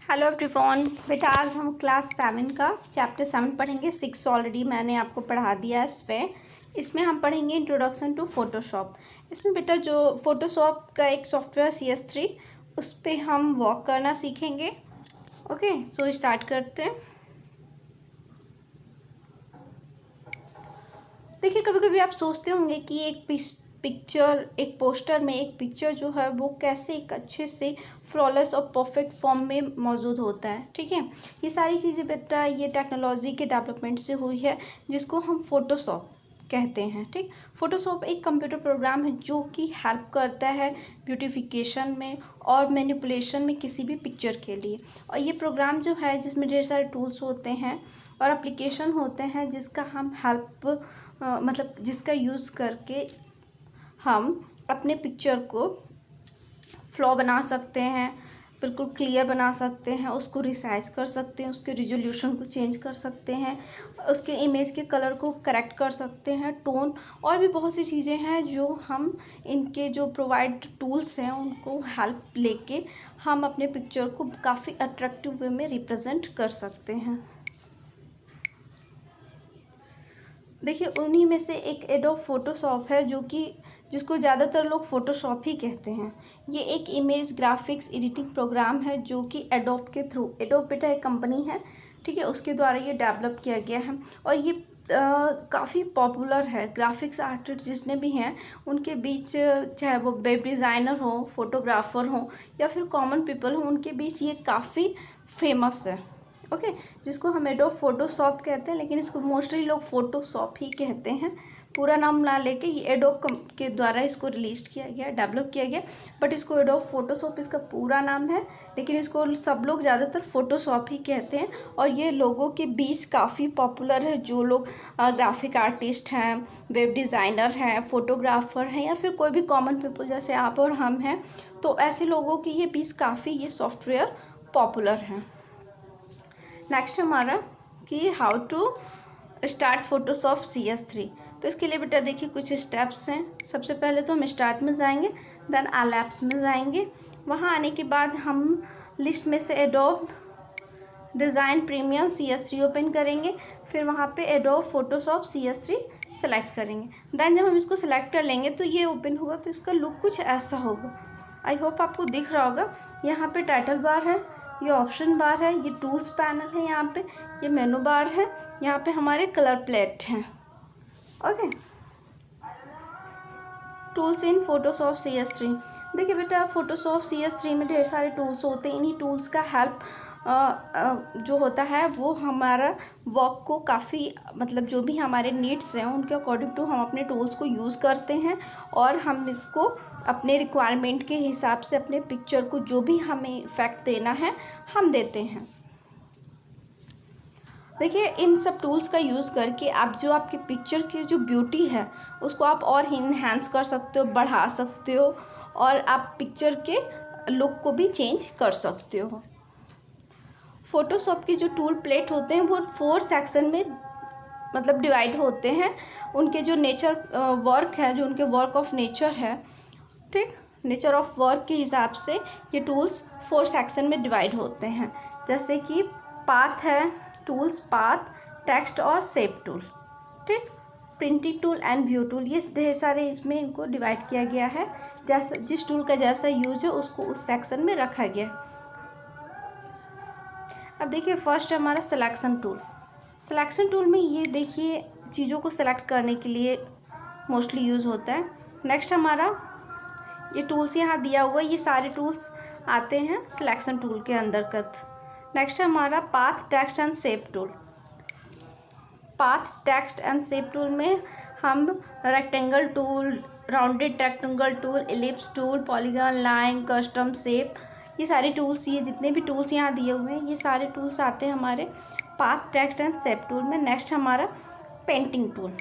Hello everyone. बेटा आज हम क्लास 7 का चैप्टर 7 पढ़ेंगे। 6 ऑलरेडी मैंने आपको पढ़ा दिया है। इसमें हम पढ़ेंगे इंट्रोडक्शन टू फोटोशॉप। इसमें बेटा जो फोटोशॉप का एक सॉफ्टवेयर CS3 उस पर हम वर्क करना सीखेंगे। ओके, सो स्टार्ट करते हैं। देखिए, कभी कभी आप सोचते होंगे कि एक पिक्चर, एक पोस्टर में एक पिक्चर जो है वो कैसे एक अच्छे से फ्लॉलेस और परफेक्ट फॉर्म में मौजूद होता है। ठीक है, ये सारी चीज़ें बेटा ये टेक्नोलॉजी के डेवलपमेंट से हुई है, जिसको हम फोटोशॉप कहते हैं। ठीक, फोटोशॉप एक कंप्यूटर प्रोग्राम है जो कि हेल्प करता है ब्यूटिफिकेशन में और मैनिपुलेशन में किसी भी पिक्चर के लिए। और ये प्रोग्राम जो है जिसमें ढेर सारे टूल्स होते हैं और एप्लीकेशन होते हैं जिसका हम मतलब जिसका यूज़ करके हम अपने पिक्चर को फ्लॉ बना सकते हैं, बिल्कुल क्लियर बना सकते हैं, उसको रिसाइज कर सकते हैं, उसके रिजोल्यूशन को चेंज कर सकते हैं, उसके इमेज के कलर को करेक्ट कर सकते हैं, टोन और भी बहुत सी चीज़ें हैं जो हम इनके जो प्रोवाइड टूल्स हैं उनको हेल्प लेके हम अपने पिक्चर को काफ़ी अट्रैक्टिव वे में रिप्रेजेंट कर सकते हैं। देखिए, उन्हीं में से एक एडोब फोटोशॉप है जो कि जिसको ज़्यादातर लोग फ़ोटोशॉप ही कहते हैं। ये एक इमेज ग्राफिक्स एडिटिंग प्रोग्राम है जो कि एडोब के थ्रू, एडोब बेटा एक कंपनी है, ठीक है, उसके द्वारा ये डेवलप किया गया है और ये काफ़ी पॉपुलर है। ग्राफिक्स आर्टिस्ट जितने भी हैं उनके बीच, चाहे वो वेब डिज़ाइनर हो, फोटोग्राफर हो या फिर कॉमन पीपल हो, उनके बीच ये काफ़ी फेमस है। ओके, जिसको हम एडोब फोटोशॉप कहते हैं, लेकिन इसको मोस्टली लोग फोटोशॉप ही कहते हैं। पूरा नाम ना लेके ये एडोब के द्वारा इसको रिलीज किया गया, डेवलप किया गया, बट इसको एडोब फोटोशॉप इसका पूरा नाम है, लेकिन इसको सब लोग ज़्यादातर फोटोशॉप ही कहते हैं। और ये लोगों के बीच काफ़ी पॉपुलर है। जो लोग ग्राफिक आर्टिस्ट हैं, वेब डिज़ाइनर हैं, फोटोग्राफर हैं या फिर कोई भी कॉमन पीपल जैसे आप और हम हैं, तो ऐसे लोगों के ये बीच काफ़ी ये सॉफ्टवेयर पॉपुलर है। नेक्स्ट हमारा कि how to start Photoshop CS3। तो इसके लिए बेटा देखिए कुछ स्टेप्स हैं। सबसे पहले तो हम स्टार्ट में जाएंगे, देन ऑल एप्स में जाएंगे। वहाँ आने के बाद हम लिस्ट में से adobe design premium CS3 open करेंगे, फिर वहाँ पे एडोब फोटोशॉप CS3 सेलेक्ट करेंगे। देन जब हम इसको सेलेक्ट कर लेंगे तो ये ओपन होगा, तो इसका लुक कुछ ऐसा होगा। आई होप आपको दिख रहा होगा। यहाँ पे टाइटल बार है, ये ऑप्शन बार है, ये टूल्स पैनल है, यहाँ पे ये मेनू बार है, यहाँ पे हमारे कलर प्लेट हैं। Okay, tools in Photoshop CS3। देखिए बेटा, फोटोशॉप CS3 में ढेर सारे टूल्स होते हैं। इन्हीं टूल्स का हेल्प जो होता है वो हमारा वर्क को काफ़ी, मतलब जो भी हमारे नीड्स हैं उनके अकॉर्डिंग टू हम अपने टूल्स को यूज़ करते हैं और हम इसको अपने रिक्वायरमेंट के हिसाब से अपने पिक्चर को जो भी हमें इफेक्ट देना है हम देते हैं। देखिए, इन सब टूल्स का यूज़ करके आप जो आपकी पिक्चर की जो ब्यूटी है उसको आप और इन्हेंस कर सकते हो, बढ़ा सकते हो और आप पिक्चर के लुक को भी चेंज कर सकते हो। फोटोशॉप के जो टूल प्लेट होते हैं वो 4 सेक्शन में मतलब डिवाइड होते हैं। उनके जो नेचर वर्क है, जो उनके वर्क ऑफ नेचर है, ठीक, नेचर ऑफ वर्क के हिसाब से ये टूल्स 4 सेक्शन में डिवाइड होते हैं। जैसे कि पाथ है, टूल्स पाथ, टेक्स्ट और शेप टूल, ठीक, printing tool and view tool, ये ढेर सारे इसमें इनको डिवाइड किया गया है। जैसा जिस टूल का जैसा यूज है उसको उस सेक्शन में रखा गया। अब देखिए, फर्स्ट है हमारा सिलेक्शन टूल। सिलेक्शन टूल में ये देखिए चीज़ों को सेलेक्ट करने के लिए मोस्टली यूज़ होता है। नेक्स्ट हमारा ये टूल्स यहाँ दिया हुआ है, ये सारे टूल्स आते हैं सिलेक्शन टूल के अंतर्गत। नेक्स्ट है हमारा path, text and shape tool. Path, text and shape tool में हम rectangle tool, rounded rectangle tool, ellipse tool, polygon, line, custom shape, ये सारे टूल्स, ये जितने भी टूल्स यहाँ दिए हुए हैं ये सारे टूल्स आते हैं हमारे path, text and shape tool में। नेक्स्ट हमारा पेंटिंग टूल।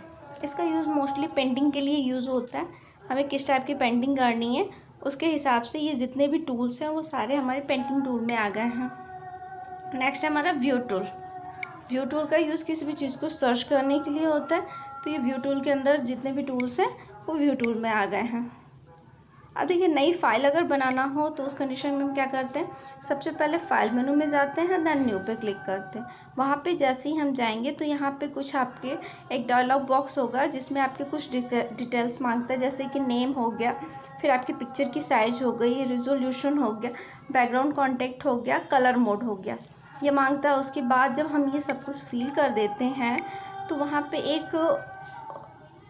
इसका यूज़ मोस्टली पेंटिंग के लिए यूज़ होता है। हमें किस टाइप की पेंटिंग करनी है उसके हिसाब से ये जितने भी टूल्स हैं वो सारे हमारे पेंटिंग टूल में आ गए हैं। नेक्स्ट है हमारा व्यू टूल। व्यू टूल का यूज़ किसी भी चीज़ को सर्च करने के लिए होता है, तो ये व्यू टूल के अंदर जितने भी टूल्स हैं वो व्यू टूल में आ गए हैं। अब देखिए, नई फाइल अगर बनाना हो तो उस कंडीशन में हम क्या करते हैं, सबसे पहले फाइल मेनू में जाते हैं, देन न्यू पे क्लिक करते हैं। वहाँ पे जैसे ही हम जाएंगे तो यहाँ पे कुछ आपके एक डायलॉग बॉक्स होगा जिसमें आपके कुछ डिटेल्स मांगता है, जैसे कि नेम हो गया, फिर आपकी पिक्चर की साइज हो गई, रिजोल्यूशन हो गया, बैकग्राउंड कॉन्टेक्ट हो गया, कलर मोड हो गया, ये मांगता है। उसके बाद जब हम ये सब कुछ फिल कर देते हैं तो वहाँ पे एक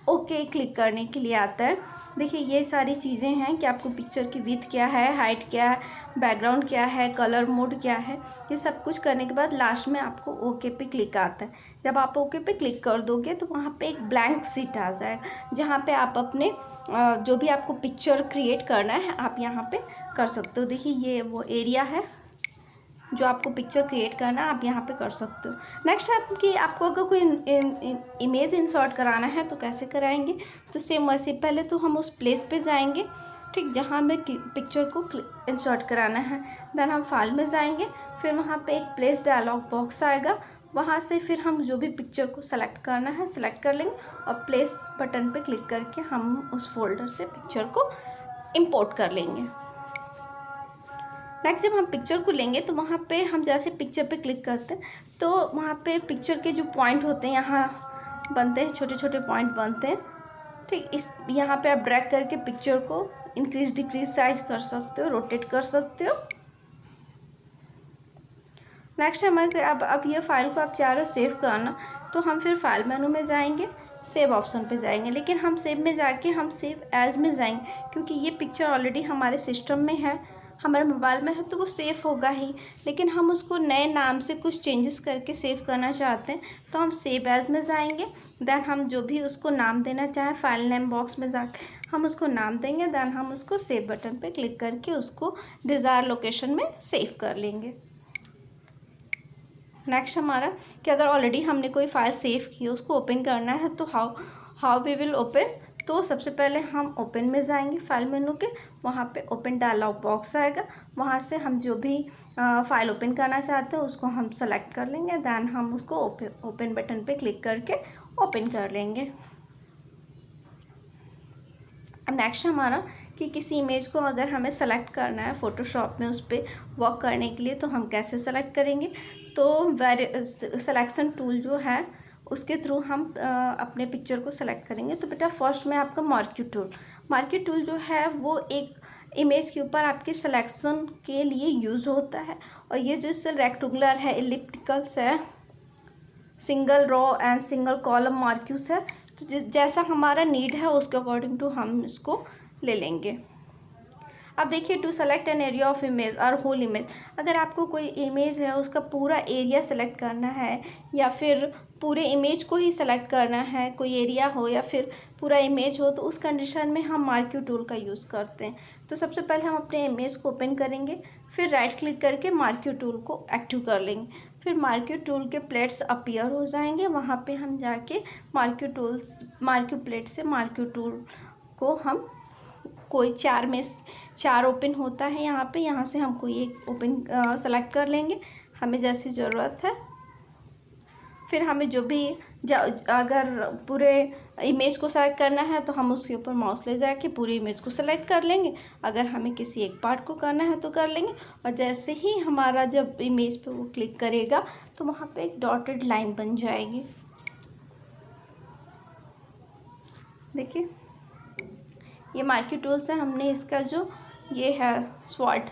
ओके क्लिक करने के लिए आता है। देखिए, ये सारी चीज़ें हैं कि आपको पिक्चर की विड्थ क्या है, हाइट क्या है, बैकग्राउंड क्या है, कलर मोड क्या है, ये सब कुछ करने के बाद लास्ट में आपको ओके पे क्लिक आता है। जब आप ओके पे क्लिक कर दोगे तो वहाँ पे एक ब्लैंक सीट आ जाएगा, जहाँ पे आप अपने जो भी आपको पिक्चर क्रिएट करना है आप यहाँ पे कर सकते हो। देखिए, ये वो एरिया है जो आपको पिक्चर क्रिएट करना है, आप यहाँ पे कर सकते हो। नेक्स्ट है कि आपको अगर कोई इमेज इंसर्ट कराना है तो कैसे कराएंगे, तो सेम वैसे पहले तो हम उस प्लेस पे जाएंगे, ठीक, जहाँ हमें पिक्चर को इंसर्ट कराना है। देन हम फाइल में जाएंगे, फिर वहाँ पे एक प्लेस डायलॉग बॉक्स आएगा, वहाँ से फिर हम जो भी पिक्चर को सेलेक्ट करना है सेलेक्ट कर लेंगे और प्लेस बटन पे क्लिक करके हम उस फोल्डर से पिक्चर को इम्पोर्ट कर लेंगे। नेक्स्ट जब हम पिक्चर को लेंगे तो वहाँ पे हम जैसे पिक्चर पे क्लिक करते हैं तो वहाँ पे पिक्चर के जो पॉइंट होते हैं यहाँ बनते हैं, छोटे छोटे पॉइंट बनते हैं, ठीक। इस यहाँ पे आप ड्रैग करके पिक्चर को इंक्रीज डिक्रीज साइज कर सकते हो, रोटेट कर सकते हो। नेक्स्ट हमारे अब ये फाइल को आप चाह रहे हो सेव करना, तो हम फिर फाइल मेनू में जाएंगे, सेव ऑप्शन पे जाएंगे, लेकिन हम सेव में जाके हम सेव एज में जाएंगे क्योंकि ये पिक्चर ऑलरेडी हमारे सिस्टम में है, हमारे मोबाइल में है, तो वो सेव होगा ही। लेकिन हम उसको नए नाम से कुछ चेंजेस करके सेव करना चाहते हैं तो हम सेव एज में जाएंगे, देन हम जो भी उसको नाम देना चाहें फाइल नेम बॉक्स में जाके हम उसको नाम देंगे, देन हम उसको सेव बटन पे क्लिक करके उसको डिज़ायर लोकेशन में सेव कर लेंगे। नेक्स्ट हमारा कि अगर ऑलरेडी हमने कोई फाइल सेव की है उसको ओपन करना है तो हाउ वी विल ओपन, तो सबसे पहले हम ओपन में जाएंगे फाइल मेनू के, वहाँ पे ओपन डायलॉग बॉक्स आएगा, वहाँ से हम जो भी फाइल ओपन करना चाहते हैं उसको हम सेलेक्ट कर लेंगे, देन हम उसको ओपन बटन पे क्लिक करके ओपन कर लेंगे। अब नेक्स्ट हमारा कि किसी इमेज को अगर हमें सेलेक्ट करना है फ़ोटोशॉप में उस पर वर्क करने के लिए तो हम कैसे सेलेक्ट करेंगे, तो सिलेक्शन टूल जो है उसके थ्रू हम अपने पिक्चर को सेलेक्ट करेंगे। तो बेटा फर्स्ट में आपका मार्क्यू टूल जो है वो एक इमेज के ऊपर आपके सिलेक्शन के लिए यूज़ होता है, और ये जो रेक्टेंगुलर है, एलिप्टिकल्स है, single row and single column marquees है, तो जैसा हमारा नीड है उसके अकॉर्डिंग टू हम इसको ले लेंगे। अब देखिए, to select an area of image और होल इमेज, अगर आपको कोई इमेज है उसका पूरा एरिया सेलेक्ट करना है या फिर पूरे इमेज को ही सेलेक्ट करना है, कोई एरिया हो या फिर पूरा इमेज हो, तो उस कंडीशन में हम मार्क्यू टूल का यूज़ करते हैं। तो सबसे पहले हम अपने इमेज को ओपन करेंगे, फिर राइट क्लिक करके मार्क्यू टूल को एक्टिव कर लेंगे, फिर मार्क्यू टूल के प्लेट्स अपीयर हो जाएंगे, वहाँ पे हम जाके मार्क्यू प्लेट से मार्क्यू टूल को हम कोई चार ओपन होता है यहाँ से हम कोई एक ओपन सेलेक्ट कर लेंगे हमें जैसी ज़रूरत है। फिर हमें जो भी अगर पूरे इमेज को सेलेक्ट करना है तो हम उसके ऊपर माउस ले जाके पूरी इमेज को सेलेक्ट कर लेंगे, अगर हमें किसी एक पार्ट को करना है तो कर लेंगे। और जैसे ही हमारा जब इमेज पे वो क्लिक करेगा तो वहाँ पे एक डॉटेड लाइन बन जाएगी। देखिए, ये मार्क्यू टूल से हमने इसका जो ये है स्वॉर्ड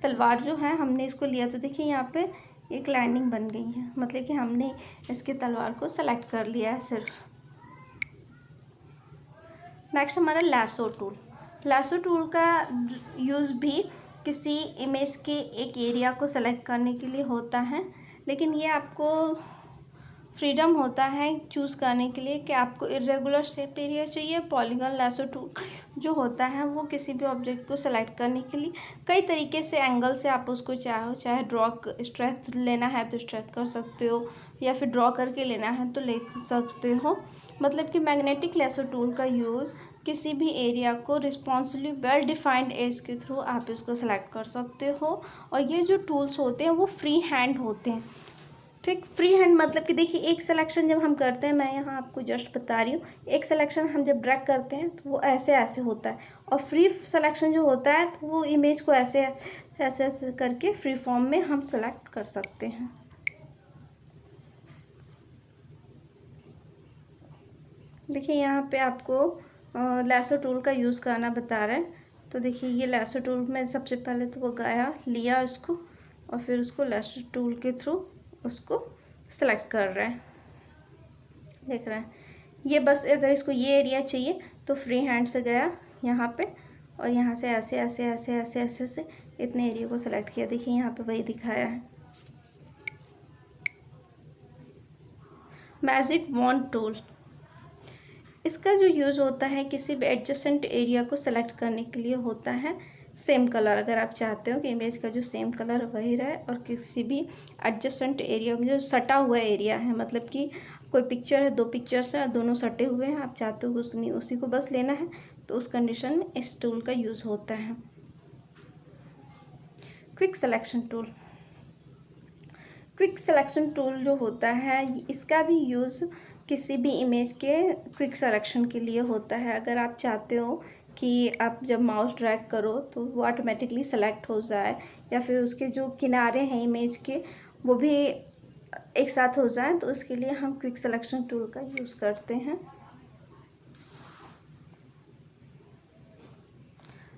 तलवार जो है हमने इसको लिया, तो देखिए यहाँ पे एक लाइनिंग बन गई है, मतलब कि हमने इसके तलवार को सेलेक्ट कर लिया है सिर्फ। नेक्स्ट हमारा लैसो टूल का यूज़ भी किसी इमेज के एक एरिया को सेलेक्ट करने के लिए होता है, लेकिन ये आपको फ्रीडम होता है चूज़ करने के लिए कि आपको इरेगुलर शेप एरिया चाहिए। पॉलीगॉन लैसो टूल जो होता है वो किसी भी ऑब्जेक्ट को सेलेक्ट करने के लिए कई तरीके से एंगल से आप उसको चाहे ड्रॉ स्ट्रेच लेना है तो स्ट्रेच कर सकते हो, या फिर ड्रॉ करके लेना है तो ले सकते हो। मतलब कि मैग्नेटिक लैसो टूल का यूज़ किसी भी एरिया को रिस्पॉन्सिबली वेल डिफाइंड एज के थ्रू आप इसको सेलेक्ट कर सकते हो। और ये जो टूल्स होते हैं वो फ्री हैंड होते हैं, ठीक। फ्री हैंड मतलब कि देखिए एक सिलेक्शन जब हम करते हैं, मैं यहाँ आपको जस्ट बता रही हूँ, एक सिलेक्शन हम जब ड्रैग करते हैं तो वो ऐसे ऐसे होता है, और फ्री सिलेक्शन जो होता है तो वो इमेज को ऐसे ऐसे ऐसे करके फ्री फॉर्म में हम सेलेक्ट कर सकते हैं। देखिए यहाँ पे आपको लैसो टूल का यूज़ करना बता रहा है। तो देखिए ये लैसो टूल में सबसे पहले तो वो गया लिया उसको, और फिर उसको लैसो टूल के थ्रू उसको सेलेक्ट कर रहा है, देख रहे हैं। ये बस अगर इसको ये एरिया चाहिए तो फ्री हैंड से गया यहाँ पे, और यहाँ से ऐसे ऐसे ऐसे ऐसे ऐसे से इतने एरिया को सेलेक्ट किया। देखिए यहाँ पे वही दिखाया है। मैजिक वॉन्ड टूल, इसका जो यूज़ होता है किसी भी एडजेसेंट एरिया को सेलेक्ट करने के लिए होता है। सेम कलर, अगर आप चाहते हो कि इमेज का जो सेम कलर वही रहे, और किसी भी एडजेसेंट एरिया में जो सटा हुआ एरिया है, मतलब कि कोई पिक्चर है, दो पिक्चर्स है, दोनों सटे हुए हैं, आप चाहते हो उसी को बस लेना है, तो उस कंडीशन में इस टूल का यूज़ होता है। Quick selection tool, quick selection tool जो होता है इसका भी यूज़ किसी भी इमेज के क्विक सिलेक्शन के लिए होता है। अगर आप चाहते हो कि आप जब माउस ड्रैग करो तो वो ऑटोमेटिकली सेलेक्ट हो जाए, या फिर उसके जो किनारे हैं इमेज के वो भी एक साथ हो जाए, तो उसके लिए हम क्विक सिलेक्शन टूल का यूज़ करते हैं।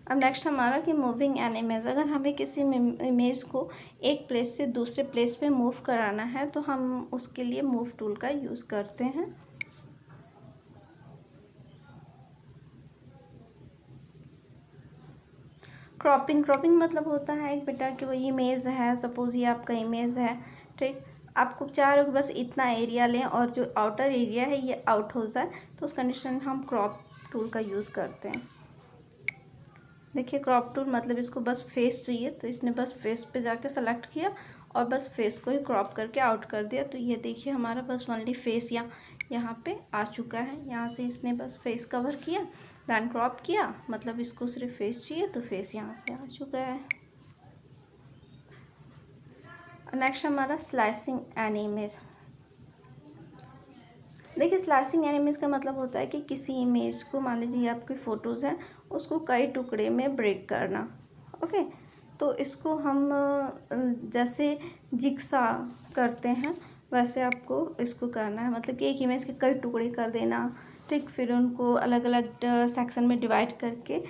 अब नेक्स्ट हमारा कि मूविंग एन इमेज, अगर हमें किसी इमेज को एक प्लेस से दूसरे प्लेस पे मूव कराना है तो हम उसके लिए मूव टूल का यूज़ करते हैं। क्रॉपिंग, क्रॉपिंग मतलब होता है एक बेटा कि वो इमेज है, सपोज ये आपका इमेज है, ठीक, आपको चाह रहे हो बस इतना एरिया लें और जो आउटर एरिया है ये आउट हो जाए, तो उस कंडीशन में हम क्रॉप टूल का यूज़ करते हैं। देखिए क्रॉप टूल मतलब इसको बस फेस चाहिए, तो इसने बस फेस पे जाके सेलेक्ट किया और बस फेस को ही क्रॉप करके आउट कर दिया। तो ये देखिए हमारा बस ओनली फेस यहाँ पे आ चुका है। यहाँ से इसने बस फेस कवर किया, दैन क्रॉप किया, मतलब इसको सिर्फ फेस चाहिए तो फेस यहाँ पे आ चुका है। नेक्स्ट हमारा स्लाइसिंग एन इमेज। देखिए स्लाइसिंग एन इमेज का मतलब होता है कि किसी इमेज को, मान लीजिए आपकी फ़ोटोज़ हैं, उसको कई टुकड़े में ब्रेक करना। ओके, तो इसको हम जैसे जिक्सा करते हैं वैसे आपको इसको करना है, मतलब कि एक इमेज के कई टुकड़े कर देना, ठीक, फिर उनको अलग अलग सेक्शन में डिवाइड करके,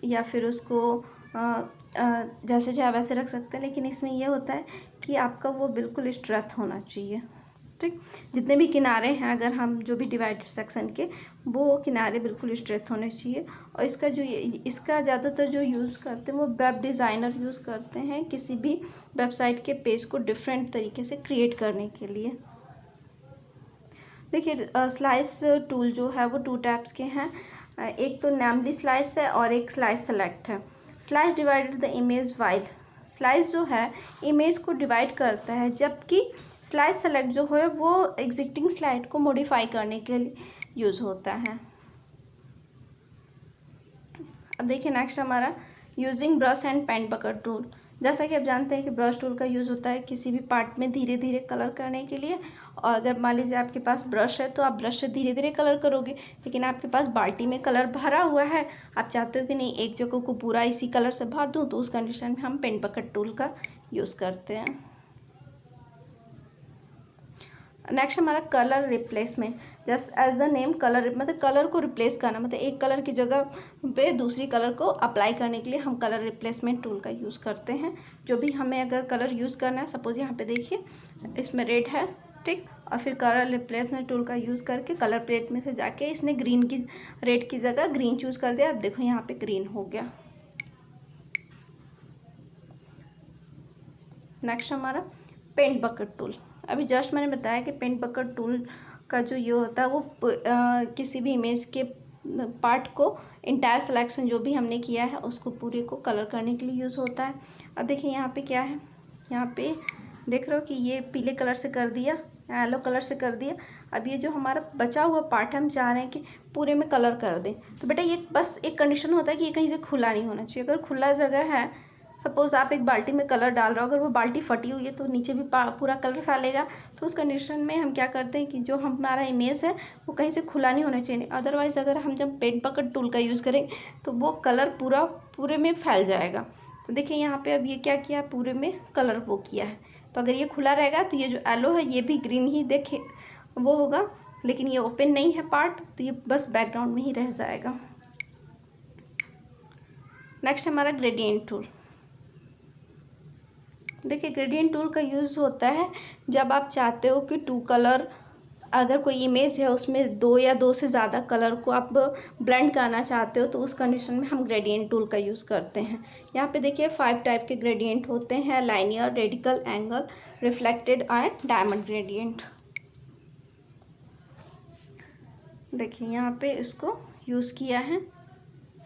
या फिर उसको जैसे चाहे वैसे रख सकते हैं। लेकिन इसमें यह होता है कि आपका वो बिल्कुल स्ट्रेट होना चाहिए, ठीक, जितने भी किनारे हैं अगर हम जो भी डिवाइडेड सेक्शन के, वो किनारे बिल्कुल स्ट्रेट होने चाहिए। और इसका ज़्यादातर जो यूज़ करते हैं वो वेब डिज़ाइनर यूज़ करते हैं किसी भी वेबसाइट के पेज को डिफरेंट तरीके से क्रिएट करने के लिए। देखिए स्लाइस टूल जो है वो 2 टाइप्स के हैं, एक तो नेमली स्लाइस है और एक स्लाइस सेलेक्ट है। Slice divided the image while, slice जो है इमेज को डिवाइड करता है, जबकि स्लाइस सेलेक्ट जो है वो एग्जिस्टिंग स्लाइड को मॉडिफाई करने के लिए यूज़ होता है। अब देखिए नेक्स्ट हमारा using brush and paint bucket tool. जैसा कि आप जानते हैं कि ब्रश टूल का यूज़ होता है किसी भी पार्ट में धीरे धीरे कलर करने के लिए, और अगर मान लीजिए आपके पास ब्रश है तो आप ब्रश से धीरे धीरे कलर करोगे, लेकिन आपके पास बाल्टी में कलर भरा हुआ है, आप चाहते हो कि नहीं एक जगह को पूरा इसी कलर से भर दूँ, तो उस कंडीशन में हम पेन बकेट टूल का यूज़ करते हैं। नेक्स्ट हमारा colour replacement, just as the name colour, मतलब कलर को रिप्लेस करना, मतलब एक कलर की जगह पे दूसरी कलर को अप्लाई करने के लिए हम कलर रिप्लेसमेंट टूल का यूज़ करते हैं। जो भी हमें अगर कलर यूज़ करना है, सपोज यहाँ पे देखिए इसमें रेड है, ठीक, और फिर कलर रिप्लेसमेंट टूल का यूज़ करके कलर प्लेट में से जाके इसने ग्रीन की, रेड की जगह ग्रीन चूज़ कर दिया। अब देखो यहाँ पे ग्रीन हो गया। नेक्स्ट हमारा पेंट बकेट टूल। अभी जस्ट मैंने बताया कि पेंट बकेट टूल का जो ये होता है वो किसी भी इमेज के पार्ट को, इंटायर सिलेक्शन जो भी हमने किया है उसको पूरे को कलर करने के लिए यूज़ होता है। अब देखिए यहाँ पे क्या है, यहाँ पे देख रहे हो कि ये पीले कलर से कर दिया, येलो कलर से कर दिया। अब ये जो हमारा बचा हुआ पार्ट है हम चाह रहे हैं कि पूरे में कलर कर दें, तो बेटा ये बस एक कंडीशन होता है कि ये कहीं से खुला नहीं होना चाहिए। अगर खुला जगह है, सपोज़ आप एक बाल्टी में कलर डाल रहे हो, अगर वो बाल्टी फटी हुई है तो नीचे भी पूरा कलर फैलेगा। तो उस कंडीशन में हम क्या करते हैं कि जो हमारा इमेज है वो कहीं से खुला नहीं होना चाहिए। अदरवाइज़ अगर हम जब पेंट बकेट टूल का यूज़ करें तो वो कलर पूरे में फैल जाएगा। तो देखिए यहाँ पे अब ये क्या किया, पूरे में कलर वो किया है। तो अगर ये खुला रहेगा तो ये जो येलो है ये भी ग्रीन ही देखे वो होगा, लेकिन ये ओपन नहीं है पार्ट, तो ये बस बैकग्राउंड में ही रह जाएगा। नेक्स्ट हमारा ग्रेडियंट टूल। देखिए ग्रेडियंट टूल का यूज़ होता है जब आप चाहते हो कि टू कलर, अगर कोई इमेज है उसमें दो या दो से ज़्यादा कलर को आप ब्लेंड करना चाहते हो, तो उस कंडीशन में हम ग्रेडियंट टूल का यूज़ करते हैं। यहाँ पे देखिए 5 टाइप के ग्रेडियंट होते हैं, linear, radical, angle, reflected and diamond gradient. देखिए यहाँ पे इसको यूज़ किया है।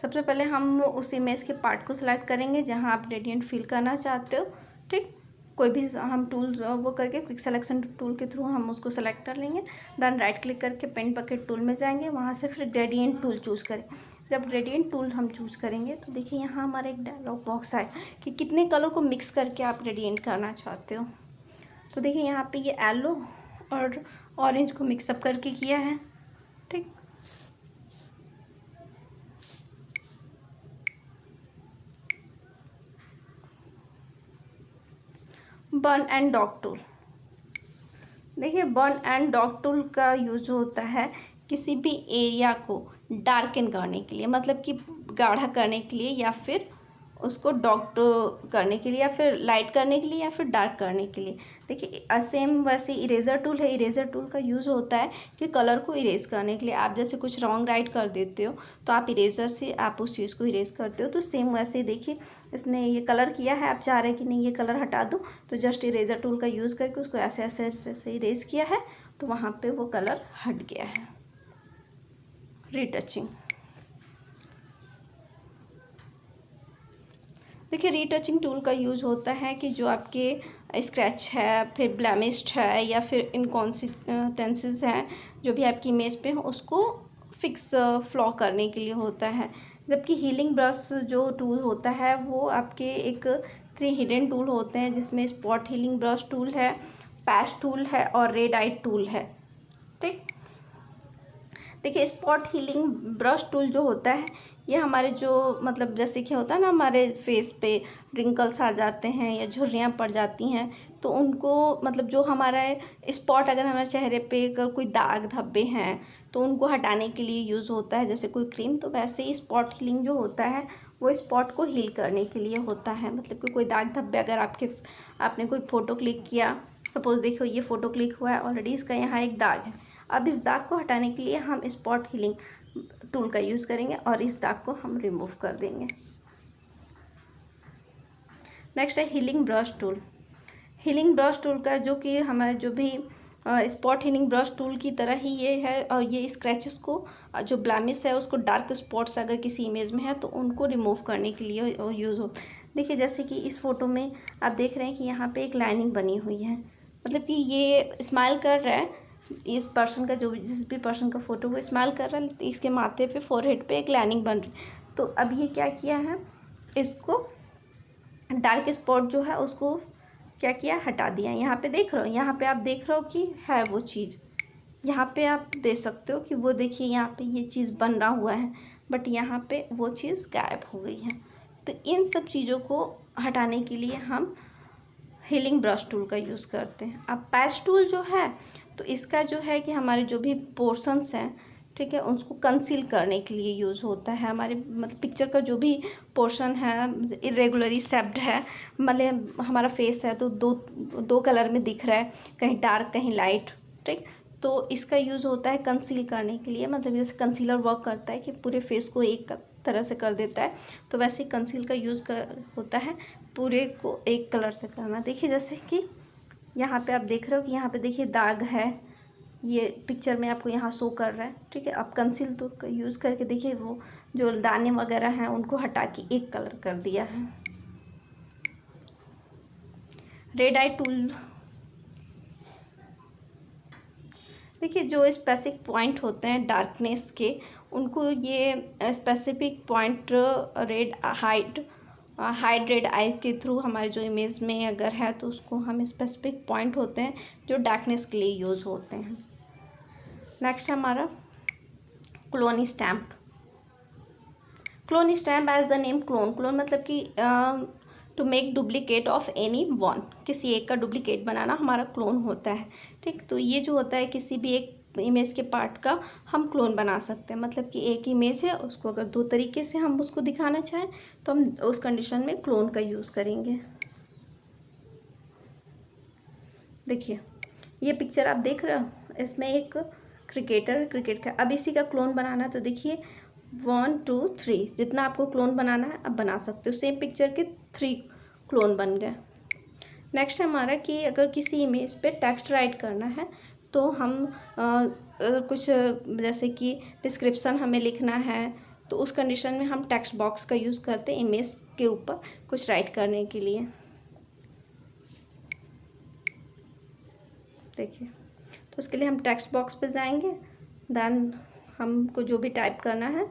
सबसे पहले हम उस इमेज के पार्ट को सिलेक्ट करेंगे जहाँ आप ग्रेडियंट फिल करना चाहते हो। ठीक, कोई भी हम टूल वो करके क्विक सिलेक्शन टूल के थ्रू हम उसको सेलेक्ट कर लेंगे। देन राइट क्लिक करके पेंट बकेट टूल में जाएंगे, वहाँ से फिर ग्रेडियंट टूल चूज़ करें। जब ग्रेडियंट टूल हम चूज़ करेंगे तो देखिए यहाँ हमारा एक डायलॉग बॉक्स आए कि कितने कलर को मिक्स करके आप ग्रेडियंट करना चाहते हो। तो देखिए यहाँ पे ये येलो और ऑरेंज को मिक्सअप करके किया है। ठीक, बर्न एंड डॉग टूल। देखिए बर्न एंड डॉग टूल का यूज होता है किसी भी एरिया को डार्कन करने के लिए, मतलब कि गाढ़ा करने के लिए, या फिर उसको डॉग करने के लिए, या फिर लाइट करने के लिए, या फिर डार्क करने के लिए। देखिए सेम वैसे इरेज़र टूल है। इरेज़र टूल का यूज़ होता है कि कलर को इरेज करने के लिए। आप जैसे कुछ रॉन्ग राइट कर देते हो तो आप इरेज़र से आप उस चीज़ को इरेज करते हो। तो सेम वैसे देखिए इसने ये कलर किया है, आप चाह रहे हैं कि नहीं ये कलर हटा दूँ, तो जस्ट इरेज़र टूल का यूज़ करके उसको ऐसे ऐसे ऐसे ऐसे इरेज किया है, तो वहाँ पर वो कलर हट गया है। रीटचिंग। देखिए रीटचिंग टूल का यूज़ होता है कि जो आपके स्क्रैच है, फिर ब्लैमिश्ड है, या फिर इनकॉन्सिस्टेंसीज हैं जो भी आपकी इमेज पे हो, उसको फिक्स फ्लॉ करने के लिए होता है। जबकि हीलिंग ब्रश जो टूल होता है वो आपके एक 3 हिडन टूल होते हैं, जिसमें स्पॉट हीलिंग ब्रश टूल है, पैच टूल है और रेड आई टूल है। ठीक, देखिए स्पॉट हीलिंग ब्रश टूल जो होता है ये हमारे जो मतलब जैसे कि होता है ना हमारे फेस पे रिंकल्स आ जाते हैं या झुर्रियाँ पड़ जाती हैं, तो उनको मतलब जो हमारा स्पॉट, अगर हमारे चेहरे पे अगर कोई दाग धब्बे हैं तो उनको हटाने के लिए यूज़ होता है जैसे कोई क्रीम। तो वैसे ही स्पॉट हीलिंग जो होता है वो स्पॉट को हील करने के लिए होता है। मतलब कि कोई दाग धब्बे, अगर आपने कोई फ़ोटो क्लिक किया, सपोज़ देखो ये फ़ोटो क्लिक हुआ है, ऑलरेडी इसका यहाँ एक दाग है। अब इस दाग को हटाने के लिए हम स्पॉट हीलिंग टूल का यूज़ करेंगे और इस दाग को हम रिमूव कर देंगे। नेक्स्ट है healing brush tool. Healing brush tool का जो कि हमारे जो भी स्पॉट हीलिंग ब्रश टूल की तरह ही ये है, और ये स्क्रैचेस को, जो ब्लैमिश है उसको, डार्क स्पॉट्स अगर किसी इमेज में है तो उनको रिमूव करने के लिए यूज़ हो। देखिए जैसे कि इस फोटो में आप देख रहे हैं कि यहाँ पे एक लाइनिंग बनी हुई है, मतलब कि ये स्माइल कर रहा है। इस पर्सन का, जो जिस भी पर्सन का फ़ोटो वो स्माइल कर रहा है, इसके माथे पे, फोरहेड पे एक लाइनिंग बन रही। तो अब ये क्या किया है, इसको डार्क स्पॉट जो है उसको क्या किया, हटा दिया। यहाँ पे देख रहे हो, यहाँ पे आप देख रहे हो कि है वो चीज़, यहाँ पे आप देख सकते हो कि वो देखिए यहाँ पे ये चीज़ बन रहा हुआ है, बट यहाँ पे वो चीज़ गायब हो गई है। तो इन सब चीज़ों को हटाने के लिए हम हीलिंग ब्रश टूल का यूज़ करते हैं। अब पैच टूल जो है तो इसका जो है कि हमारे जो भी पोर्शंस हैं, ठीक है, उसको कंसील करने के लिए यूज़ होता है। हमारे मतलब पिक्चर का जो भी पोर्शन है इरेगुलरली शेप्ड है, मतलब हमारा फेस है तो दो कलर में दिख रहा है, कहीं डार्क कहीं लाइट। ठीक, तो इसका यूज़ होता है कंसील करने के लिए, मतलब जैसे कंसीलर वर्क करता है कि पूरे फेस को एक तरह से कर देता है, तो वैसे कंसील का यूज़ होता है पूरे को एक कलर से करना। देखिए जैसे कि यहाँ पे आप देख रहे हो कि यहाँ पे देखिए दाग है, ये पिक्चर में आपको यहाँ शो कर रहा है। ठीक है, अब कंसील तो यूज़ करके देखिए वो जो दाने वगैरह हैं उनको हटा के एक कलर कर दिया है। Red I tool. देखिए जो स्पेसिफिक पॉइंट होते हैं डार्कनेस के, उनको ये specific point red hide hydrate आई के थ्रू हमारे जो इमेज में अगर है तो उसको हम स्पेसिफिक पॉइंट होते हैं जो डार्कनेस के लिए यूज़ होते हैं। नेक्स्ट है हमारा clone stamp. Clone stamp as the name clone, clone मतलब कि to make duplicate of any one, किसी एक का डुप्लीकेट बनाना हमारा क्लोन होता है। ठीक, तो ये जो होता है किसी भी एक इमेज के पार्ट का हम क्लोन बना सकते हैं। मतलब कि एक इमेज है, उसको अगर दो तरीके से हम उसको दिखाना चाहें तो हम उस कंडीशन में क्लोन का यूज़ करेंगे। देखिए ये पिक्चर आप देख रहे हो, इसमें एक क्रिकेटर क्रिकेट का, अब इसी का क्लोन बनाना है तो देखिए 1 2 3 जितना आपको क्लोन बनाना है आप बना सकते हो। सेम पिक्चर के 3 क्लोन बन गए। नेक्स्ट है हमारा कि अगर किसी इमेज पे टेक्स्ट राइट करना है तो हम अगर कुछ जैसे कि डिस्क्रिप्शन हमें लिखना है तो उस कंडीशन में हम टेक्स्ट बॉक्स का यूज़ करते हैं इमेज के ऊपर कुछ राइट करने के लिए। देखिए तो उसके लिए हम टेक्स्ट बॉक्स पे जाएंगे, देन हमको जो भी टाइप करना है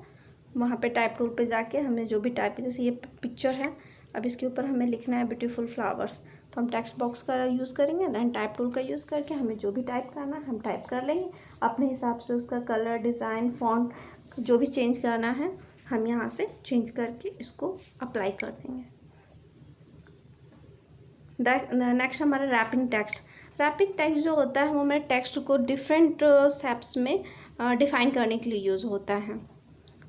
वहाँ पे टाइप टूल पे जाके हमें जो भी टाइप, जैसे ये पिक्चर है, अब इसके ऊपर हमें लिखना है ब्यूटीफुल फ्लावर्स, तो हम टेक्स्ट बॉक्स का यूज़ करेंगे, देन टाइप टूल का यूज़ करके हमें जो भी टाइप करना है हम टाइप कर लेंगे। अपने हिसाब से उसका कलर, डिज़ाइन, फॉन्ट जो भी चेंज करना है हम यहाँ से चेंज करके इसको अप्लाई कर देंगे। नेक्स्ट हमारा रैपिंग टेक्स्ट। रैपिंग टेक्स्ट जो होता है वो हमारे टेक्स्ट को डिफरेंट शेप्स में डिफाइन करने के लिए यूज़ होता है।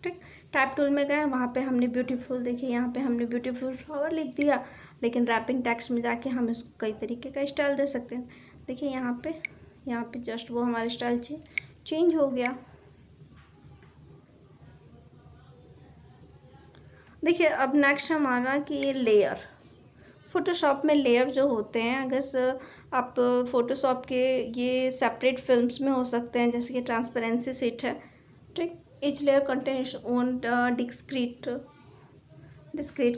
ठीक, टाइप टूल में गए, वहाँ पे हमने ब्यूटीफुल, देखिए यहाँ पे हमने ब्यूटीफुल फ्लावर लिख दिया, लेकिन रैपिंग टेक्स्ट में जाके हम इसको कई तरीके का स्टाइल दे सकते हैं। देखिए यहाँ पे जस्ट वो हमारा स्टाइल चेंज हो गया। देखिए अब नेक्स्ट हमारा कि ये लेयर। फ़ोटोशॉप में लेयर जो होते हैं, अगर आप फ़ोटोशॉप के ये सेपरेट फिल्म्स में हो सकते हैं, जैसे कि ट्रांसपेरेंसी सीट है। ठीक, each layer contains own discrete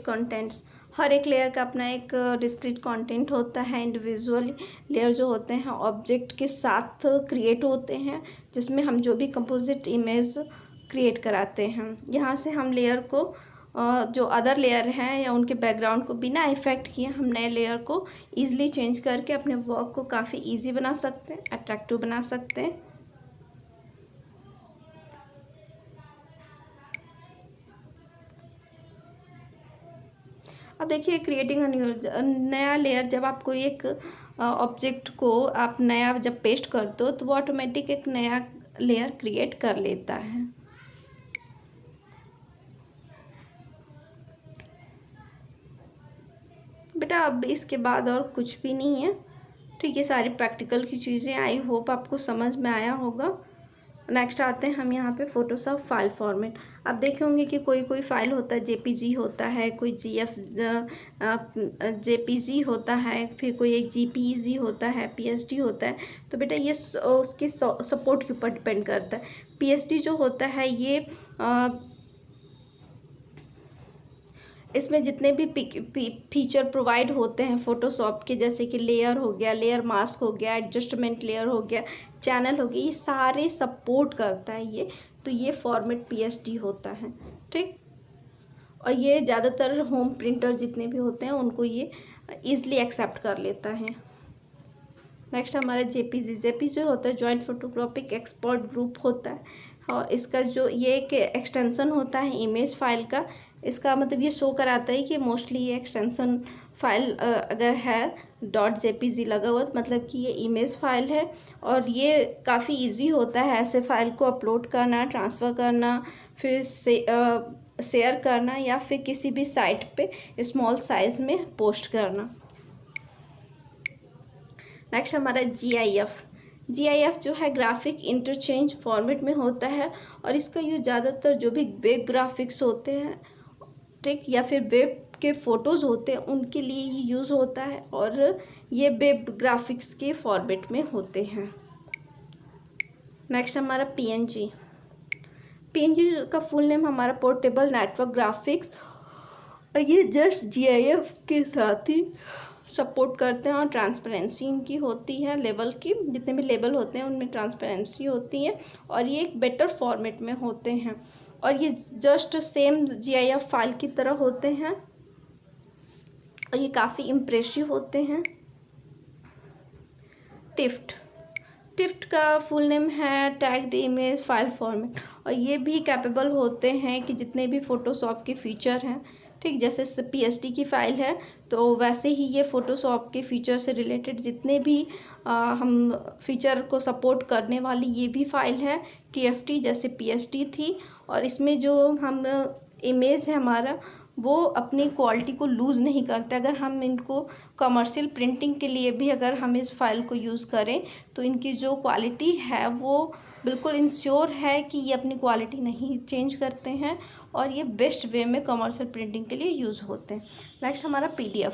contents. हर एक लेयर का अपना एक डिस्क्रीट कंटेंट होता है। इंडिविजुअली लेयर जो होते हैं ऑब्जेक्ट के साथ क्रिएट होते हैं, जिसमें हम जो भी कंपोजिट इमेज क्रिएट कराते हैं। यहाँ से हम लेयर को जो अदर लेयर हैं या उनके बैकग्राउंड को बिना इफ़ेक्ट किए हम नए लेयर को ईज़िली चेंज करके अपने वर्क को काफ़ी ईजी बना सकते हैं, अट्रैक्टिव बना सकते हैं। अब देखिए क्रिएटिंग नया लेयर, जब आप कोई एक ऑब्जेक्ट को आप नया जब पेस्ट करते हो तो वो ऑटोमेटिक एक नया लेयर क्रिएट कर लेता है। बेटा अब इसके बाद और कुछ भी नहीं है। ठीक है, सारी प्रैक्टिकल की चीज़ें आई होप आपको समझ में आया होगा। नेक्स्ट आते हैं हम यहाँ पे फ़ोटोशॉप फाइल फॉर्मेट। आप देखे होंगे कि कोई फाइल होता है जेपीजी होता है, कोई जेपीजी होता है, फिर कोई एक जीपीजी होता है, पीएसडी होता है। तो बेटा ये उसके सपोर्ट के ऊपर डिपेंड करता है। पीएसडी जो होता है ये इसमें जितने भी फीचर प्रोवाइड होते हैं फ़ोटोशॉप के, जैसे कि लेयर हो गया, लेयर मास्क हो गया, एडजस्टमेंट लेयर हो गया, चैनल हो गया, ये सारे सपोर्ट करता है ये। तो ये फॉर्मेट पीएसडी होता है। ठीक, और ये ज़्यादातर होम प्रिंटर जितने भी होते हैं उनको ये ईज़िली एक्सेप्ट कर लेता है। नेक्स्ट हमारा जेपीजी होता है जॉइंट फोटोग्राफिक एक्सपर्ट ग्रुप होता है। और इसका जो ये एक एक्सटेंशन होता है इमेज फाइल का, इसका मतलब ये शो कराता है कि मोस्टली ये एक्सटेंशन फाइल अगर है .jpg लगा हुआ तो मतलब कि ये इमेज फाइल है। और ये काफ़ी इजी होता है ऐसे फाइल को अपलोड करना, ट्रांसफ़र करना, फिर शेयर करना या फिर किसी भी साइट पे स्मॉल साइज़ में पोस्ट करना। नेक्स्ट हमारा GIF जो है ग्राफिक इंटरचेंज फॉर्मेट में होता है, और इसका यूज़ ज़्यादातर जो भी वेब ग्राफिक्स होते हैं, ठीक, या फिर वेब के फ़ोटोज़ होते हैं उनके लिए ही यूज़ होता है, और ये वेब ग्राफिक्स के फॉर्मेट में होते हैं। नेक्स्ट हमारा PNG का फुल नेम हमारा पोर्टेबल नेटवर्क ग्राफिक्स, और ये जस्ट GIF के साथ ही सपोर्ट करते हैं। और ट्रांसपेरेंसी इनकी होती है, लेवल की जितने भी लेवल होते हैं उनमें ट्रांसपेरेंसी होती है, और ये एक बेटर फॉर्मेट में होते हैं, और ये जस्ट सेम GIF फाइल की तरह होते हैं। और ये काफ़ी इम्प्रेसिव होते हैं। टिफ्ट का फुल नेम है टैग्ड इमेज फाइल फॉर्मेट, और ये भी कैपेबल होते हैं कि जितने भी फ़ोटोशॉप के फीचर हैं, ठीक, जैसे PSD की फ़ाइल है तो वैसे ही ये फ़ोटोशॉप के फीचर से रिलेटेड जितने भी हम फीचर को सपोर्ट करने वाली ये भी फ़ाइल है TFT, जैसे PSD थी। और इसमें जो हम इमेज है हमारा वो अपनी क्वालिटी को लूज़ नहीं करते। अगर हम इनको कमर्शियल प्रिंटिंग के लिए भी अगर हम इस फाइल को यूज़ करें तो इनकी जो क्वालिटी है वो बिल्कुल इंश्योर है कि ये अपनी क्वालिटी नहीं चेंज करते हैं, और ये बेस्ट वे में कमर्शियल प्रिंटिंग के लिए यूज़ होते हैं। नेक्स्ट हमारा PDF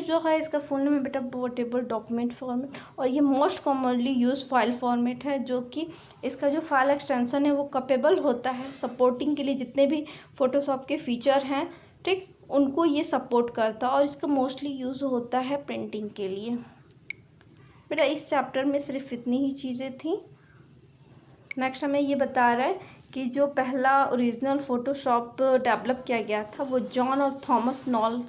जो है इसका फुल नेम है बेटा पोर्टेबल डॉक्यूमेंट फॉर्मेट, और ये most commonly use file format है, जो कि इसका जो फाइल एक्सटेंशन है वो कैपेबल होता है सपोर्टिंग के लिए जितने भी फ़ोटोशॉप के फीचर हैं, ठीक, उनको ये सपोर्ट करता है, और इसका मोस्टली यूज़ होता है प्रिंटिंग के लिए। बेटा इस चैप्टर में सिर्फ इतनी ही चीज़ें थी। नेक्स्ट हमें ये बता रहा है कि जो पहला ओरिजिनल फ़ोटोशॉप डेवलप किया गया था वो जॉन और थॉमस नॉल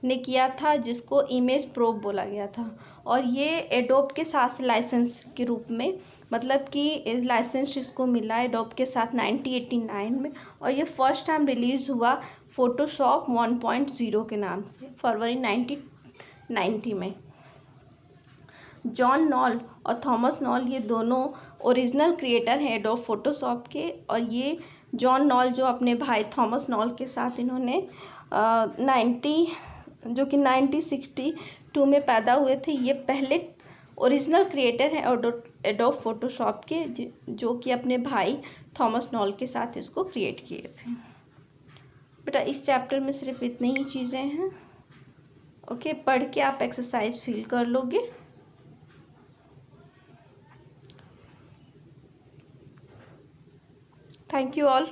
ने किया था, जिसको इमेज प्रो बोला गया था, और ये एडोब के साथ लाइसेंस के रूप में, मतलब कि इस लाइसेंस इसको मिला एडोब के साथ 1989 में, और ये फर्स्ट टाइम रिलीज़ हुआ फ़ोटोशॉप 1.0 के नाम से फरवरी 1990 में। जॉन नॉल और थॉमस नॉल ये दोनों ओरिजिनल क्रिएटर हैं एडोब फोटोशॉप के, और ये जॉन नॉल जो अपने भाई थॉमस नॉल के साथ इन्होंने 1962 में पैदा हुए थे। ये पहले ओरिजिनल क्रिएटर हैं एडोब फोटोशॉप के, जो कि अपने भाई थॉमस नॉल के साथ इसको क्रिएट किए थे। बेटा इस चैप्टर में सिर्फ इतनी ही चीज़ें हैं। ओके, पढ़ के आप एक्सरसाइज फील कर लोगे। Thank you all.